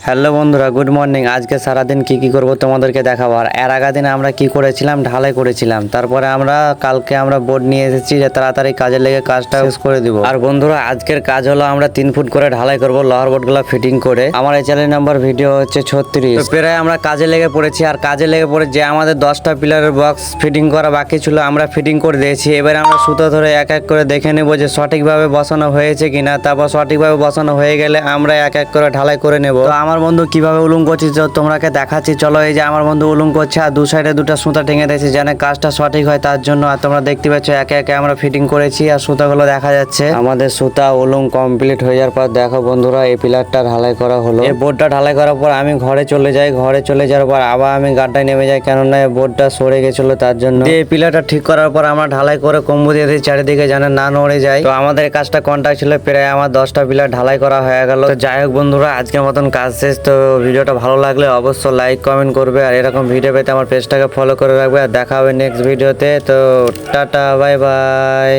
Hello বন্ধুরা, good morning. আজকে সারাদিন কি করব তোমাদেরকে দেখাবো। আর এর আগা দিনে আমরা কি করেছিলাম, ঢালাই করেছিলাম। তারপরে কালকে আমরা বোর্ড নিয়ে এসেছি যে তাড়াতাড়ি কাজে লেগে কাজটা শেষ করে দিব। আর বন্ধুরা, আজকের কাজ হলো আমরা 3 ফুট করে ঢালাই করব লোহার বোর্ডগুলো ফিটিং করে। আমার এই চ্যানেল নাম্বার ভিডিও হচ্ছে 36। তো প্রায় আমরা কাজে লেগে পড়েছি। আর কাজে লেগে পড়ে যে আমাদের 10টা পিলারের বক্স ফিটিং করা বাকি ছিল, আমরা ফিটিং করে দিয়েছি। এবার আমরা সুতো ধরে এক এক করে দেখে নেব যে সঠিকভাবে বসানো হয়েছে কিনা। তারপর সঠিকভাবে বসানো হয়ে গেলে আমরা এক এক করে ঢালাই করে নেব। তো আমার বন্ধু কিভাবে উলুম করছি তোমরাকে দেখাচ্ছি। চলো, এই যে আমার বন্ধু উলুম করছে আর দু সাইডে দুটো সুতা টেঙে দিয়েছে যেন কাজটা সঠিক হয় তার জন্য। আর তোমরা দেখতে পাচ্ছ একে একে আমরা ফিটিং করেছি আর সুতাগুলো দেখা যাচ্ছে। আমাদের সুতা উলুম কমপ্লিট হয়ে যাওয়ার পর দেখো বন্ধুরা, এই পিলারটা ঢালাই করা হলো। এই বোর্ডটা ঢালাই করার পর আমি ঘরে চলে যাই। ঘরে চলে যাওয়ার পর আবার আমি গাড্ডায় নেমে যাই, কেননা এই বোর্ডটা সরে গেছিল তার জন্য। এই পিলারটা ঠিক করার পর আমরা ঢালাই করে কম্বু দিয়ে দিই চারিদিকে যেন না নড়ে যায়। তো আমাদের কাজটা কন্ট্রাক্ট ছিল, প্রায় আমার 10টা পিলার ঢালাই করা হয়ে গেল। তো যাই হোক বন্ধুরা, আজকের মতন কাজ শেষ। তো ভিডিওটা ভালো লাগলে অবশ্যই লাইক কমেন্ট করবে, আর এরকম ভিডিও পেতে আমার পেজটাকে ফলো করে রাখবে। আর দেখা হবে নেক্সট ভিডিওতে। তো টাটা, বাই বাই।